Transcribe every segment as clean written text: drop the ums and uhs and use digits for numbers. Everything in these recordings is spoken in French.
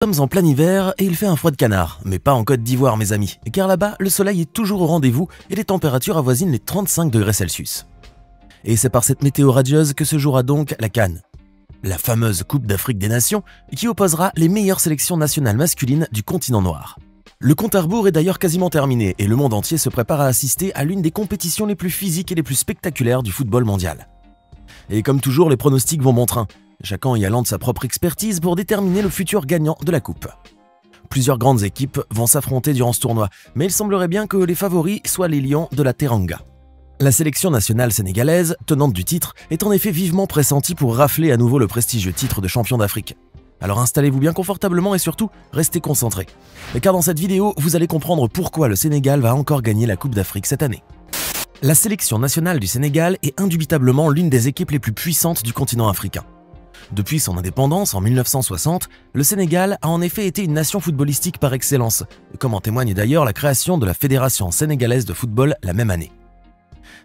Nous sommes en plein hiver et il fait un froid de canard, mais pas en Côte d'Ivoire mes amis, car là-bas le soleil est toujours au rendez-vous et les températures avoisinent les 35 degrés Celsius. Et c'est par cette météo radieuse que se jouera donc la CAN, la fameuse Coupe d'Afrique des Nations qui opposera les meilleures sélections nationales masculines du continent noir. Le compte à rebours est d'ailleurs quasiment terminé et le monde entier se prépare à assister à l'une des compétitions les plus physiques et les plus spectaculaires du football mondial. Et comme toujours, les pronostics vont bon train, chacun y allant de sa propre expertise pour déterminer le futur gagnant de la coupe. Plusieurs grandes équipes vont s'affronter durant ce tournoi, mais il semblerait bien que les favoris soient les Lions de la Teranga. La sélection nationale sénégalaise, tenante du titre, est en effet vivement pressentie pour rafler à nouveau le prestigieux titre de champion d'Afrique. Alors installez-vous bien confortablement et surtout, restez concentrés. Car dans cette vidéo, vous allez comprendre pourquoi le Sénégal va encore gagner la Coupe d'Afrique cette année. La sélection nationale du Sénégal est indubitablement l'une des équipes les plus puissantes du continent africain. Depuis son indépendance en 1960, le Sénégal a en effet été une nation footballistique par excellence, comme en témoigne d'ailleurs la création de la Fédération sénégalaise de football la même année.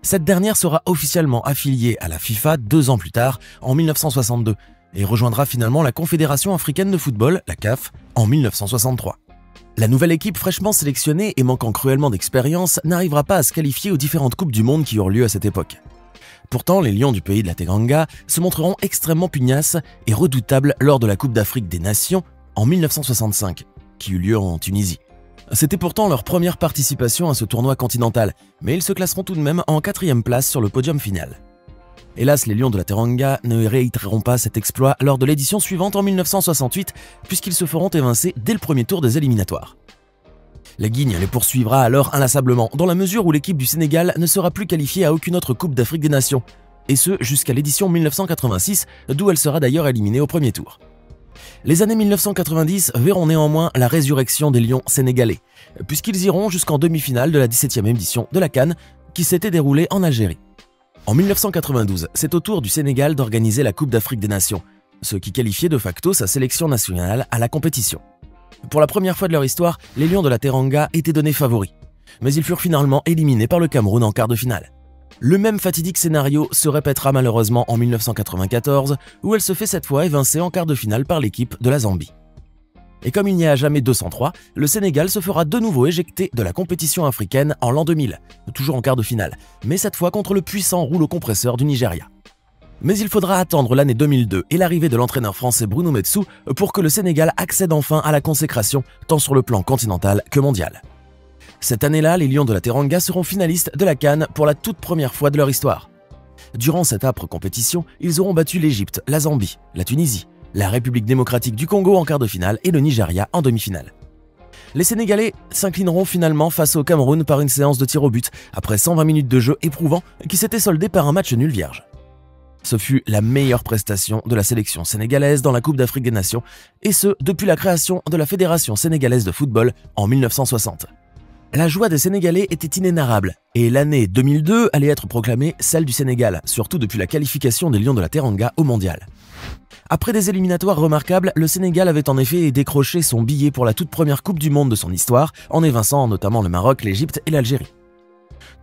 Cette dernière sera officiellement affiliée à la FIFA 2 ans plus tard, en 1962, et rejoindra finalement la Confédération africaine de football, la CAF, en 1963. La nouvelle équipe fraîchement sélectionnée et manquant cruellement d'expérience n'arrivera pas à se qualifier aux différentes coupes du monde qui eurent lieu à cette époque. Pourtant, les Lions du pays de la Teranga se montreront extrêmement pugnaces et redoutables lors de la Coupe d'Afrique des Nations en 1965, qui eut lieu en Tunisie. C'était pourtant leur première participation à ce tournoi continental, mais ils se classeront tout de même en 4e place sur le podium final. Hélas, les Lions de la Teranga ne réitéreront pas cet exploit lors de l'édition suivante en 1968, puisqu'ils se feront évincer dès le premier tour des éliminatoires. La guigne les poursuivra alors inlassablement, dans la mesure où l'équipe du Sénégal ne sera plus qualifiée à aucune autre Coupe d'Afrique des Nations, et ce jusqu'à l'édition 1986, d'où elle sera d'ailleurs éliminée au premier tour. Les années 1990 verront néanmoins la résurrection des Lions sénégalais, puisqu'ils iront jusqu'en demi-finale de la 17e édition de la CAN, qui s'était déroulée en Algérie. En 1992, c'est au tour du Sénégal d'organiser la Coupe d'Afrique des Nations, ce qui qualifiait de facto sa sélection nationale à la compétition. Pour la première fois de leur histoire, les Lions de la Teranga étaient donnés favoris, mais ils furent finalement éliminés par le Cameroun en quart de finale. Le même fatidique scénario se répétera malheureusement en 1994, où elle se fait cette fois évincer en quart de finale par l'équipe de la Zambie. Et comme il n'y a jamais 203, le Sénégal se fera de nouveau éjecter de la compétition africaine en l'an 2000, toujours en quart de finale, mais cette fois contre le puissant rouleau compresseur du Nigeria. Mais il faudra attendre l'année 2002 et l'arrivée de l'entraîneur français Bruno Metsu pour que le Sénégal accède enfin à la consécration, tant sur le plan continental que mondial. Cette année-là, les Lions de la Teranga seront finalistes de la CAN pour la toute première fois de leur histoire. Durant cette âpre compétition, ils auront battu l'Égypte, la Zambie, la Tunisie, la République démocratique du Congo en quart de finale et le Nigeria en demi-finale. Les Sénégalais s'inclineront finalement face au Cameroun par une séance de tir au but, après 120 minutes de jeu éprouvant qui s'était soldé par un match nul vierge. Ce fut la meilleure prestation de la sélection sénégalaise dans la Coupe d'Afrique des Nations, et ce, depuis la création de la Fédération sénégalaise de football en 1960. La joie des Sénégalais était inénarrable, et l'année 2002 allait être proclamée celle du Sénégal, surtout depuis la qualification des Lions de la Teranga au mondial. Après des éliminatoires remarquables, le Sénégal avait en effet décroché son billet pour la toute première Coupe du Monde de son histoire, en évinçant notamment le Maroc, l'Égypte et l'Algérie.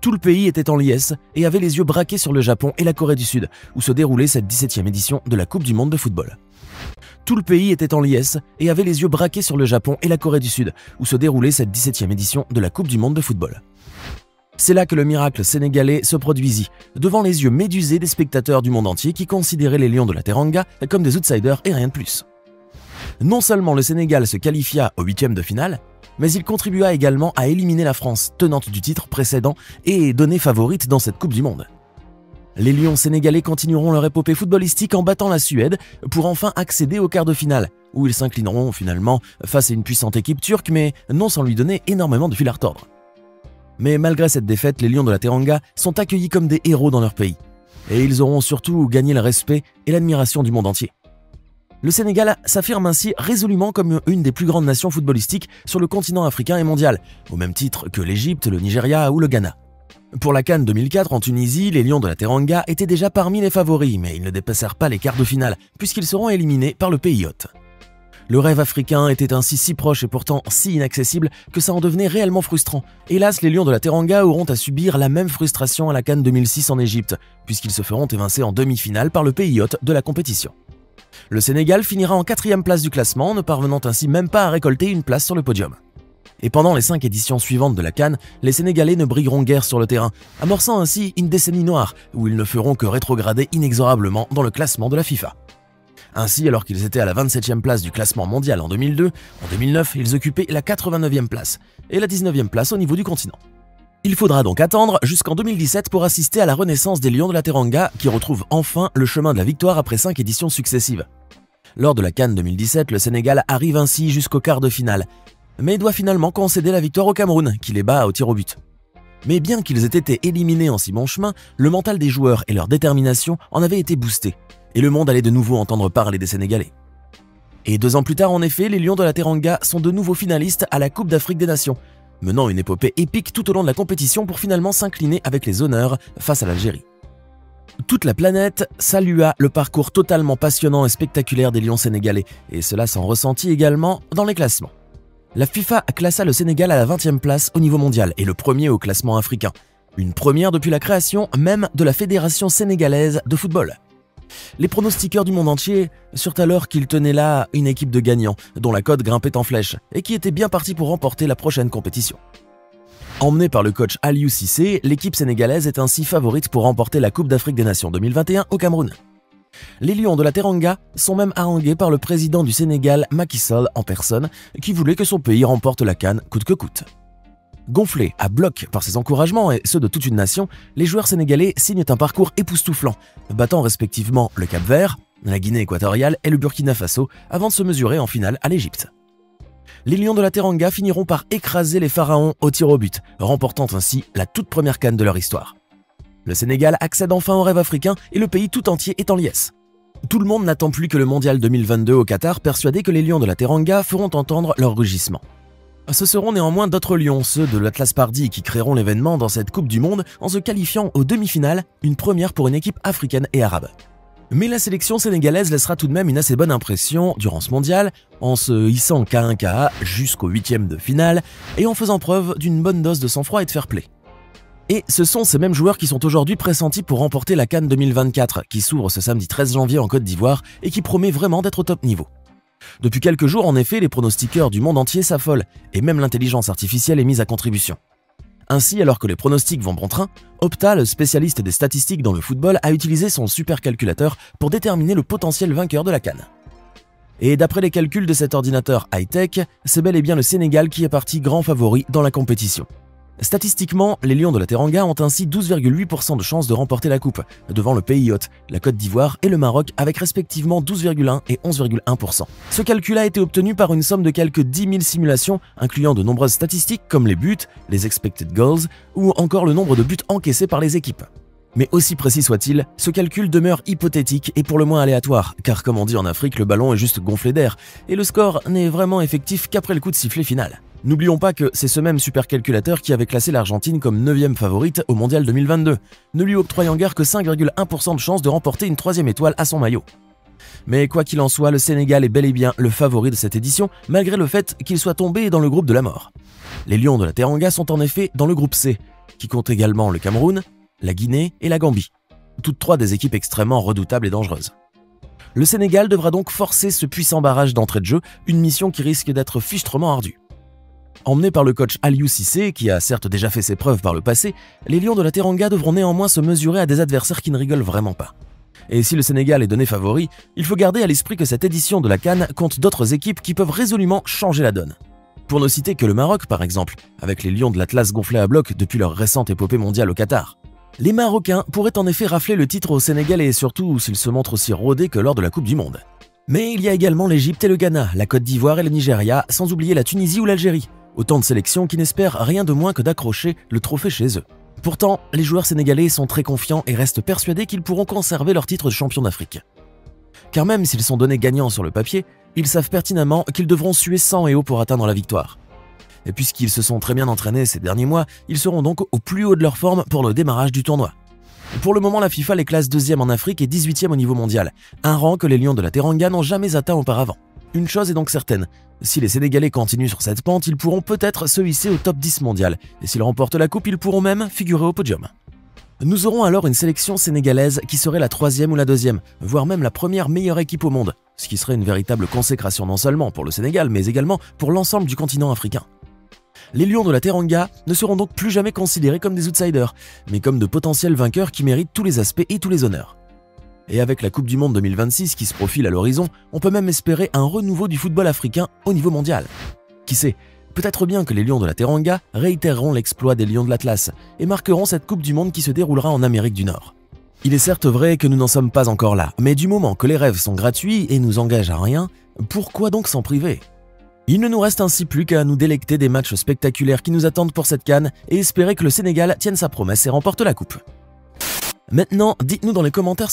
Tout le pays était en liesse et avait les yeux braqués sur le Japon et la Corée du Sud, où se déroulait cette 17e édition de la Coupe du Monde de football. Tout le pays était en liesse et avait les yeux braqués sur le Japon et la Corée du Sud, où se déroulait cette 17e édition de la Coupe du Monde de football. C'est là que le miracle sénégalais se produisit, devant les yeux médusés des spectateurs du monde entier qui considéraient les Lions de la Teranga comme des outsiders et rien de plus. Non seulement le Sénégal se qualifia au 8e de finale, mais il contribua également à éliminer la France, tenante du titre précédent et donnée favorite dans cette Coupe du Monde. Les Lions sénégalais continueront leur épopée footballistique en battant la Suède pour enfin accéder au quart de finale, où ils s'inclineront finalement face à une puissante équipe turque, mais non sans lui donner énormément de fil à retordre. Mais malgré cette défaite, les Lions de la Teranga sont accueillis comme des héros dans leur pays, et ils auront surtout gagné le respect et l'admiration du monde entier. Le Sénégal s'affirme ainsi résolument comme une des plus grandes nations footballistiques sur le continent africain et mondial, au même titre que l'Égypte, le Nigeria ou le Ghana. Pour la CAN 2004 en Tunisie, les Lions de la Teranga étaient déjà parmi les favoris, mais ils ne dépassèrent pas les quarts de finale, puisqu'ils seront éliminés par le pays hôte. Le rêve africain était ainsi si proche et pourtant si inaccessible que ça en devenait réellement frustrant. Hélas, les Lions de la Teranga auront à subir la même frustration à la CAN 2006 en Égypte, puisqu'ils se feront évincer en demi-finale par le pays hôte de la compétition. Le Sénégal finira en 4e place du classement, ne parvenant ainsi même pas à récolter une place sur le podium. Et pendant les 5 éditions suivantes de la CAN, les Sénégalais ne brilleront guère sur le terrain, amorçant ainsi une décennie noire, où ils ne feront que rétrograder inexorablement dans le classement de la FIFA. Ainsi, alors qu'ils étaient à la 27e place du classement mondial en 2002, en 2009, ils occupaient la 89e place et la 19e place au niveau du continent. Il faudra donc attendre jusqu'en 2017 pour assister à la renaissance des Lions de la Teranga qui retrouvent enfin le chemin de la victoire après 5 éditions successives. Lors de la CAN 2017, le Sénégal arrive ainsi jusqu'au quart de finale, mais doit finalement concéder la victoire au Cameroun, qui les bat au tir au but. Mais bien qu'ils aient été éliminés en si bon chemin, le mental des joueurs et leur détermination en avaient été boostés, et le monde allait de nouveau entendre parler des Sénégalais. Et 2 ans plus tard, en effet, les Lions de la Teranga sont de nouveau finalistes à la Coupe d'Afrique des Nations, menant une épopée épique tout au long de la compétition pour finalement s'incliner avec les honneurs face à l'Algérie. Toute la planète salua le parcours totalement passionnant et spectaculaire des Lions sénégalais, et cela s'en ressentit également dans les classements. La FIFA classa le Sénégal à la 20e place au niveau mondial et le premier au classement africain, une première depuis la création même de la Fédération sénégalaise de football. Les pronostiqueurs du monde entier surent alors qu'ils tenaient là une équipe de gagnants, dont la cote grimpait en flèche, et qui était bien partie pour remporter la prochaine compétition. Emmenée par le coach Aliou Cissé, l'équipe sénégalaise est ainsi favorite pour remporter la Coupe d'Afrique des Nations 2021 au Cameroun. Les Lions de la Teranga sont même harangués par le président du Sénégal, Macky Sall en personne, qui voulait que son pays remporte la CAN coûte que coûte. Gonflés à bloc par ces encouragements et ceux de toute une nation, les joueurs sénégalais signent un parcours époustouflant, battant respectivement le Cap-Vert, la Guinée équatoriale et le Burkina Faso avant de se mesurer en finale à l'Égypte. Les Lions de la Teranga finiront par écraser les Pharaons au tir au but, remportant ainsi la toute première CAN de leur histoire. Le Sénégal accède enfin au rêve africain et le pays tout entier est en liesse. Tout le monde n'attend plus que le mondial 2022 au Qatar, persuadé que les Lions de la Teranga feront entendre leur rugissement. Ce seront néanmoins d'autres lions, ceux de l'Atlas Pardy, qui créeront l'événement dans cette Coupe du Monde en se qualifiant aux demi-finales, une première pour une équipe africaine et arabe. Mais la sélection sénégalaise laissera tout de même une assez bonne impression durant ce mondial, en se hissant K1-KA jusqu'au 8e de finale et en faisant preuve d'une bonne dose de sang-froid et de fair-play. Et ce sont ces mêmes joueurs qui sont aujourd'hui pressentis pour remporter la CAN 2024, qui s'ouvre ce samedi 13 janvier en Côte d'Ivoire et qui promet vraiment d'être au top niveau. Depuis quelques jours, en effet, les pronostiqueurs du monde entier s'affolent, et même l'intelligence artificielle est mise à contribution. Ainsi, alors que les pronostics vont bon train, Opta, le spécialiste des statistiques dans le football, a utilisé son supercalculateur pour déterminer le potentiel vainqueur de la CAN. Et d'après les calculs de cet ordinateur high-tech, c'est bel et bien le Sénégal qui est parti grand favori dans la compétition. Statistiquement, les Lions de la Teranga ont ainsi 12,8% de chances de remporter la coupe, devant le pays hôte, la Côte d'Ivoire et le Maroc avec respectivement 12,1 et 11,1%. Ce calcul a été obtenu par une somme de quelques 10 000 simulations, incluant de nombreuses statistiques comme les buts, les expected goals ou encore le nombre de buts encaissés par les équipes. Mais aussi précis soit-il, ce calcul demeure hypothétique et pour le moins aléatoire, car comme on dit en Afrique, le ballon est juste gonflé d'air, et le score n'est vraiment effectif qu'après le coup de sifflet final. N'oublions pas que c'est ce même supercalculateur qui avait classé l'Argentine comme 9e favorite au Mondial 2022, ne lui octroyant guère que 5,1% de chance de remporter une 3e étoile à son maillot. Mais quoi qu'il en soit, le Sénégal est bel et bien le favori de cette édition, malgré le fait qu'il soit tombé dans le groupe de la mort. Les Lions de la Teranga sont en effet dans le groupe C, qui compte également le Cameroun, la Guinée et la Gambie, toutes 3 des équipes extrêmement redoutables et dangereuses. Le Sénégal devra donc forcer ce puissant barrage d'entrée de jeu, une mission qui risque d'être fichtrement ardue. Emmenés par le coach Aliou Cissé, qui a certes déjà fait ses preuves par le passé, les Lions de la Teranga devront néanmoins se mesurer à des adversaires qui ne rigolent vraiment pas. Et si le Sénégal est donné favori, il faut garder à l'esprit que cette édition de la CAN compte d'autres équipes qui peuvent résolument changer la donne. Pour ne citer que le Maroc par exemple, avec les Lions de l'Atlas gonflés à bloc depuis leur récente épopée mondiale au Qatar. Les Marocains pourraient en effet rafler le titre au Sénégal et surtout s'ils se montrent aussi rodés que lors de la Coupe du Monde. Mais il y a également l'Égypte et le Ghana, la Côte d'Ivoire et le Nigeria, sans oublier la Tunisie ou l'Algérie. Autant de sélections qui n'espèrent rien de moins que d'accrocher le trophée chez eux. Pourtant, les joueurs sénégalais sont très confiants et restent persuadés qu'ils pourront conserver leur titre de champion d'Afrique. Car même s'ils sont donnés gagnants sur le papier, ils savent pertinemment qu'ils devront suer sang et eau pour atteindre la victoire. Et puisqu'ils se sont très bien entraînés ces derniers mois, ils seront donc au plus haut de leur forme pour le démarrage du tournoi. Pour le moment, la FIFA les classe 2e en Afrique et 18e au niveau mondial, un rang que les Lions de la Teranga n'ont jamais atteint auparavant. Une chose est donc certaine, si les Sénégalais continuent sur cette pente, ils pourront peut-être se hisser au top 10 mondial, et s'ils remportent la coupe, ils pourront même figurer au podium. Nous aurons alors une sélection sénégalaise qui serait la 3e ou la 2e, voire même la première meilleure équipe au monde, ce qui serait une véritable consécration non seulement pour le Sénégal, mais également pour l'ensemble du continent africain. Les Lions de la Teranga ne seront donc plus jamais considérés comme des outsiders, mais comme de potentiels vainqueurs qui méritent tous les aspects et tous les honneurs. Et avec la Coupe du Monde 2026 qui se profile à l'horizon, on peut même espérer un renouveau du football africain au niveau mondial. Qui sait, peut-être bien que les Lions de la Teranga réitéreront l'exploit des Lions de l'Atlas et marqueront cette Coupe du Monde qui se déroulera en Amérique du Nord. Il est certes vrai que nous n'en sommes pas encore là, mais du moment que les rêves sont gratuits et nous engagent à rien, pourquoi donc s'en priver ? Il ne nous reste ainsi plus qu'à nous délecter des matchs spectaculaires qui nous attendent pour cette CAN et espérer que le Sénégal tienne sa promesse et remporte la coupe. Maintenant, dites-nous dans les commentaires